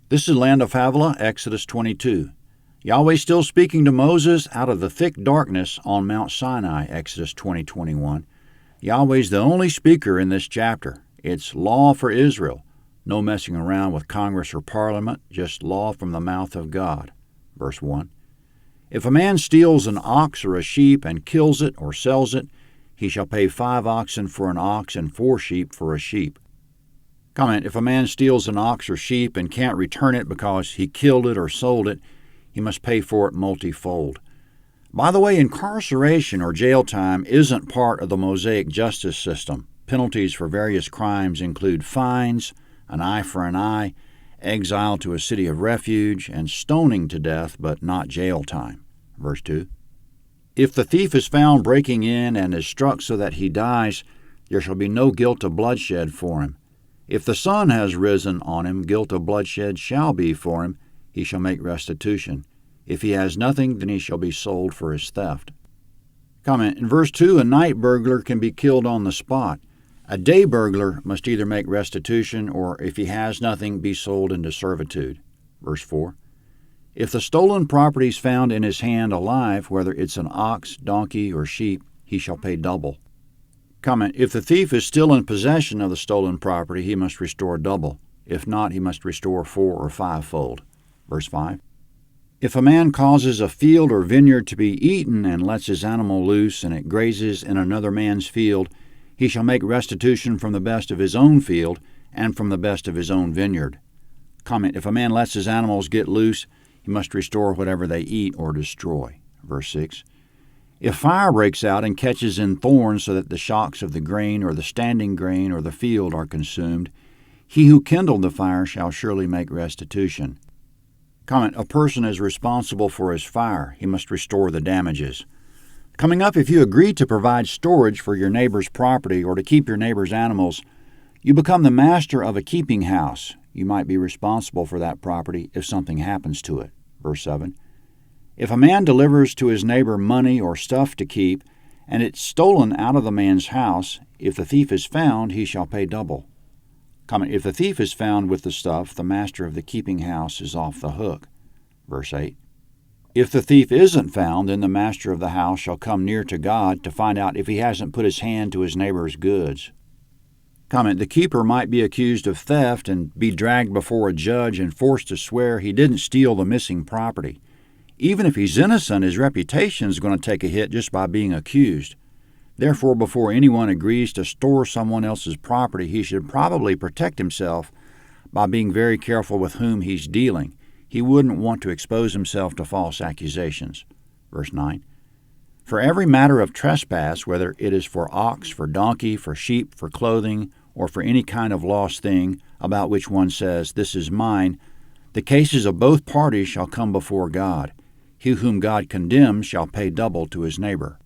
This is Land of Havilah, Exodus 22. Yahweh still speaking to Moses out of the thick darkness on Mount Sinai, Exodus 20:21. Yahweh's the only speaker in this chapter. It's law for Israel. No messing around with Congress or Parliament, just law from the mouth of God. Verse 1. If a man steals an ox or a sheep and kills it or sells it, he shall pay 5 oxen for an ox and 4 sheep for a sheep. Comment, if a man steals an ox or sheep and can't return it because he killed it or sold it, he must pay for it multifold. By the way, incarceration or jail time isn't part of the Mosaic justice system. Penalties for various crimes include fines, an eye for an eye, exile to a city of refuge, and stoning to death, but not jail time. Verse 2. If the thief is found breaking in and is struck so that he dies, there shall be no guilt of bloodshed for him. If the sun has risen on him, guilt of bloodshed shall be for him. He shall make restitution. If he has nothing, then he shall be sold for his theft. Comment, in verse 2, a night burglar can be killed on the spot. A day burglar must either make restitution or, if he has nothing, be sold into servitude. Verse 4. If the stolen property is found in his hand alive, whether it's an ox, donkey, or sheep, he shall pay double. Comment, if the thief is still in possession of the stolen property, he must restore double. If not, he must restore 4 or 5-fold. Verse 5. If a man causes a field or vineyard to be eaten and lets his animal loose and it grazes in another man's field, he shall make restitution from the best of his own field and from the best of his own vineyard. Comment, if a man lets his animals get loose, he must restore whatever they eat or destroy. Verse 6. If fire breaks out and catches in thorns so that the shocks of the grain or the standing grain or the field are consumed, he who kindled the fire shall surely make restitution. Comment, a person is responsible for his fire. He must restore the damages. Coming up, if you agree to provide storage for your neighbor's property or to keep your neighbor's animals, you become the master of a keeping house. You might be responsible for that property if something happens to it. Verse 7. If a man delivers to his neighbor money or stuff to keep, and it's stolen out of the man's house, if the thief is found, he shall pay double. Comment, if the thief is found with the stuff, the master of the keeping house is off the hook. Verse 8. If the thief isn't found, then the master of the house shall come near to God to find out if he hasn't put his hand to his neighbor's goods. Comment, the keeper might be accused of theft and be dragged before a judge and forced to swear he didn't steal the missing property. Even if he's innocent, his reputation is going to take a hit just by being accused. Therefore, before anyone agrees to store someone else's property, he should probably protect himself by being very careful with whom he's dealing. He wouldn't want to expose himself to false accusations. Verse 9. For every matter of trespass, whether it is for ox, for donkey, for sheep, for clothing, or for any kind of lost thing about which one says, "This is mine," the cases of both parties shall come before God. He whom God condemns shall pay double to his neighbor.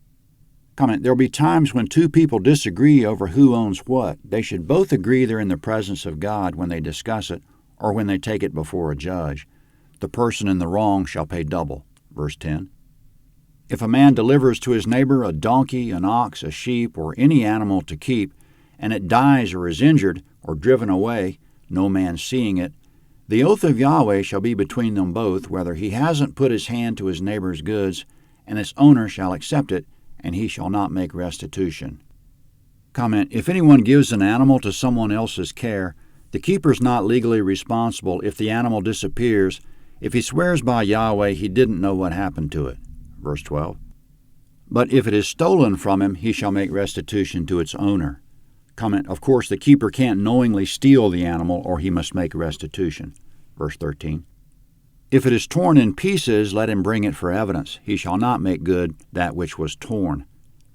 Comment, there will be times when two people disagree over who owns what. They should both agree they're in the presence of God when they discuss it or when they take it before a judge. The person in the wrong shall pay double. Verse 10. If a man delivers to his neighbor a donkey, an ox, a sheep, or any animal to keep, and it dies or is injured or driven away, no man seeing it, the oath of Yahweh shall be between them both, whether he hasn't put his hand to his neighbor's goods, and its owner shall accept it, and he shall not make restitution. Comment, if anyone gives an animal to someone else's care, the keeper is not legally responsible if the animal disappears, if he swears by Yahweh he didn't know what happened to it. Verse 12. But if it is stolen from him, he shall make restitution to its owner. Comment, of course, the keeper can't knowingly steal the animal, or he must make restitution. Verse 13. If it is torn in pieces, let him bring it for evidence. He shall not make good that which was torn.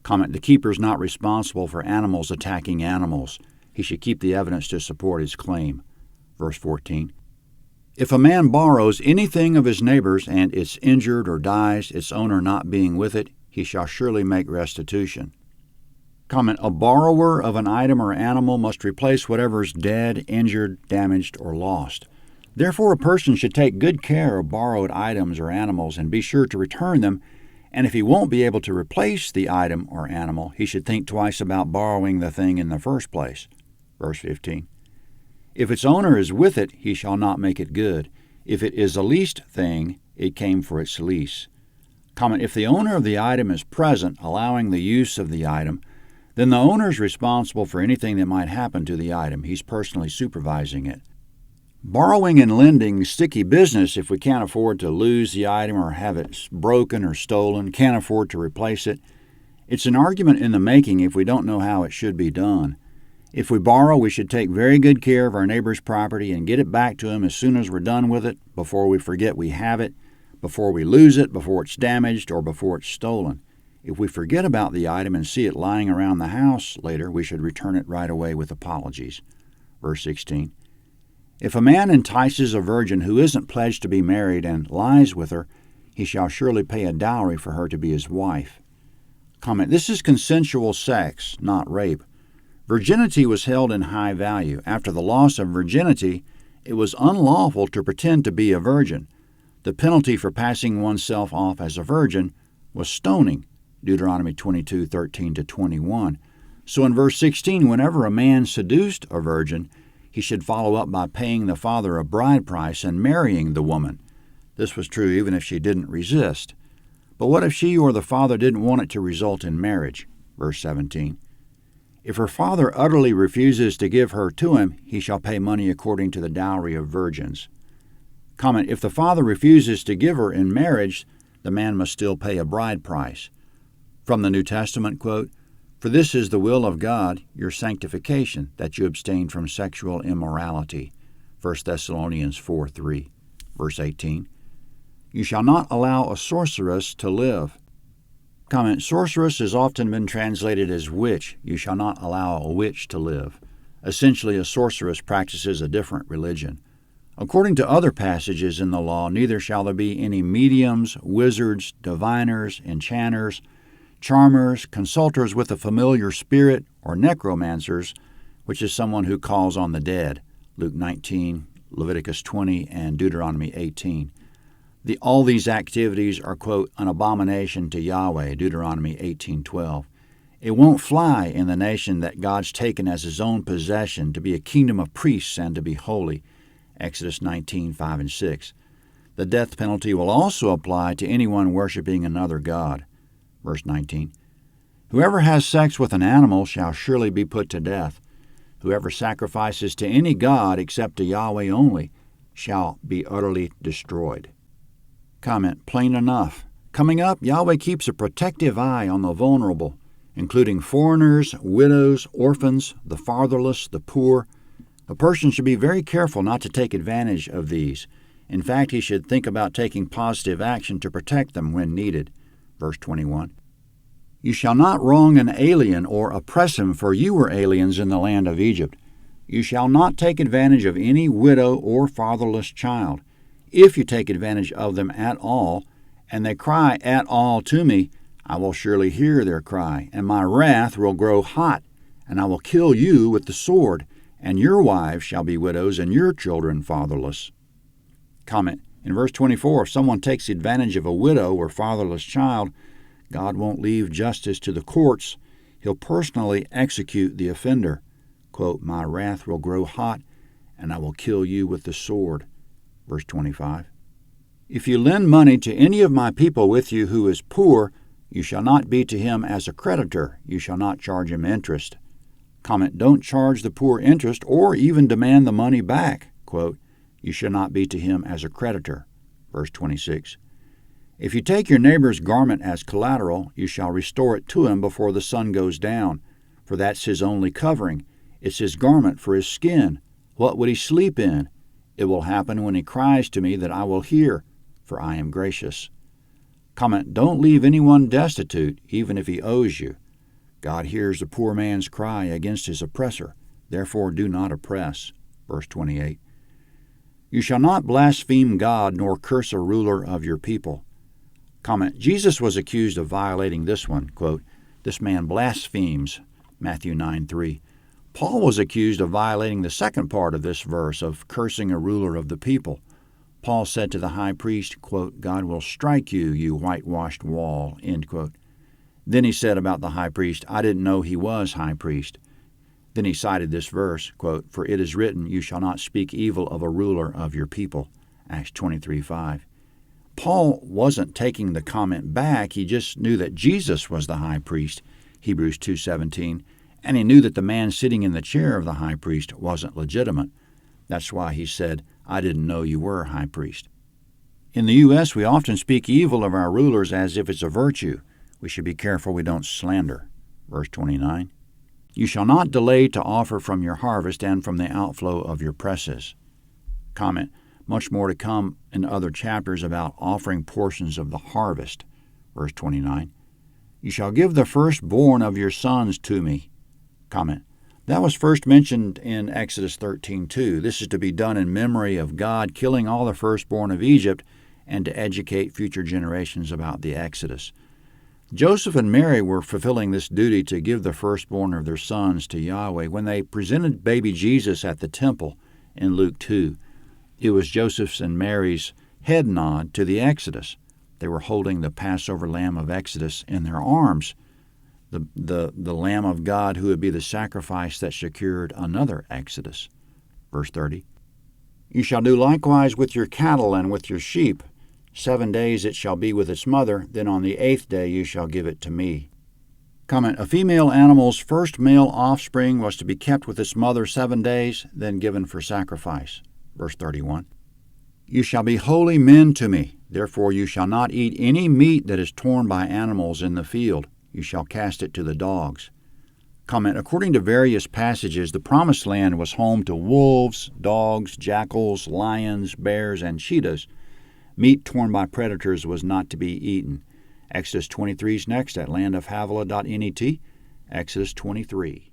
Comment, the keeper is not responsible for animals attacking animals. He should keep the evidence to support his claim. Verse 14. If a man borrows anything of his neighbor's, and it's injured or dies, its owner not being with it, he shall surely make restitution. Comment, a borrower of an item or animal must replace whatever is dead, injured, damaged, or lost. Therefore, a person should take good care of borrowed items or animals and be sure to return them, and if he won't be able to replace the item or animal, he should think twice about borrowing the thing in the first place. Verse 15. If its owner is with it, he shall not make it good. If it is a leased thing, it came for its lease. Comment, if the owner of the item is present, allowing the use of the item, then the owner is responsible for anything that might happen to the item. He's personally supervising it. Borrowing and lending sticky business if we can't afford to lose the item or have it broken or stolen, can't afford to replace it. It's an argument in the making if we don't know how it should be done. If we borrow, we should take very good care of our neighbor's property and get it back to him as soon as we're done with it, before we forget we have it, before we lose it, before it's damaged, or before it's stolen. If we forget about the item and see it lying around the house later, we should return it right away with apologies. Verse 16. If a man entices a virgin who isn't pledged to be married and lies with her, he shall surely pay a dowry for her to be his wife. Comment, this is consensual sex, not rape. Virginity was held in high value. After the loss of virginity, it was unlawful to pretend to be a virgin. The penalty for passing oneself off as a virgin was stoning, Deuteronomy 22:13-21. So in verse 16, whenever a man seduced a virgin, he should follow up by paying the father a bride price and marrying the woman. This was true even if she didn't resist. But what if she or the father didn't want it to result in marriage? Verse 17. If her father utterly refuses to give her to him, he shall pay money according to the dowry of virgins. Comment, if the father refuses to give her in marriage, the man must still pay a bride price. From the New Testament, quote, "For this is the will of God, your sanctification, that you abstain from sexual immorality." 1 Thessalonians 4:3. Verse 18. You shall not allow a sorceress to live. Comment, sorceress has often been translated as witch. You shall not allow a witch to live. Essentially, a sorceress practices a different religion. According to other passages in the law, neither shall there be any mediums, wizards, diviners, enchanters, charmers, consulters with a familiar spirit, or necromancers, which is someone who calls on the dead, Luke 19, Leviticus 20, and Deuteronomy 18. All these activities are, quote, an abomination to Yahweh, Deuteronomy 18:12. It won't fly in the nation that God's taken as his own possession to be a kingdom of priests and to be holy, Exodus 19:5 and 6. The death penalty will also apply to anyone worshiping another god. Verse 19. Whoever has sex with an animal shall surely be put to death. Whoever sacrifices to any god except to Yahweh only shall be utterly destroyed. Comment, plain enough. Coming up, Yahweh keeps a protective eye on the vulnerable, including foreigners, widows, orphans, the fatherless, the poor. A person should be very careful not to take advantage of these. In fact, he should think about taking positive action to protect them when needed. Verse 21. You shall not wrong an alien or oppress him, for you were aliens in the land of Egypt. You shall not take advantage of any widow or fatherless child. If you take advantage of them at all, and they cry at all to me, I will surely hear their cry, and my wrath will grow hot, and I will kill you with the sword, and your wives shall be widows, and your children fatherless. Comment, in verse 24, if someone takes advantage of a widow or fatherless child, God won't leave justice to the courts. He'll personally execute the offender. Quote, my wrath will grow hot, and I will kill you with the sword. Verse 25. If you lend money to any of my people with you who is poor, you shall not be to him as a creditor. You shall not charge him interest. Comment, don't charge the poor interest or even demand the money back. Quote, you shall not be to him as a creditor. Verse 26. If you take your neighbor's garment as collateral, you shall restore it to him before the sun goes down, for that's his only covering. It's his garment for his skin. What would he sleep in? It will happen when he cries to me that I will hear, for I am gracious. Comment, don't leave anyone destitute, even if he owes you. God hears the poor man's cry against his oppressor. Therefore do not oppress. Verse 28. You shall not blaspheme God nor curse a ruler of your people. Comment, Jesus was accused of violating this one. Quote, this man blasphemes. Matthew 9:3. Paul was accused of violating the second part of this verse, of cursing a ruler of the people. Paul said to the high priest, quote, God will strike you, you whitewashed wall, end quote. Then he said about the high priest, I didn't know he was high priest. Then he cited this verse, quote, "For it is written, you shall not speak evil of a ruler of your people," Acts 23:5. Paul wasn't taking the comment back. He just knew that Jesus was the high priest, Hebrews 2:17, and he knew that the man sitting in the chair of the high priest wasn't legitimate. That's why he said, "I didn't know you were high priest." In the U.S., we often speak evil of our rulers as if it's a virtue. We should be careful we don't slander. Verse 29. You shall not delay to offer from your harvest and from the outflow of your presses. Comment, much more to come in other chapters about offering portions of the harvest. Verse 29. You shall give the firstborn of your sons to me. Comment, that was first mentioned in Exodus 13:2. This is to be done in memory of God killing all the firstborn of Egypt and to educate future generations about the Exodus. Joseph and Mary were fulfilling this duty to give the firstborn of their sons to Yahweh when they presented baby Jesus at the temple in Luke 2. It was Joseph's and Mary's head nod to the Exodus. They were holding the Passover lamb of Exodus in their arms, the Lamb of God who would be the sacrifice that secured another Exodus. Verse 30. You shall do likewise with your cattle and with your sheep. 7 days it shall be with its mother, then on the 8th day you shall give it to me. Comment, a female animal's first male offspring was to be kept with its mother 7 days, then given for sacrifice. Verse 31. You shall be holy men to me, therefore you shall not eat any meat that is torn by animals in the field. You shall cast it to the dogs. Comment, according to various passages, the Promised Land was home to wolves, dogs, jackals, lions, bears, and cheetahs. Meat torn by predators was not to be eaten. Exodus 23 is next at landofhavilah.net, Exodus 23.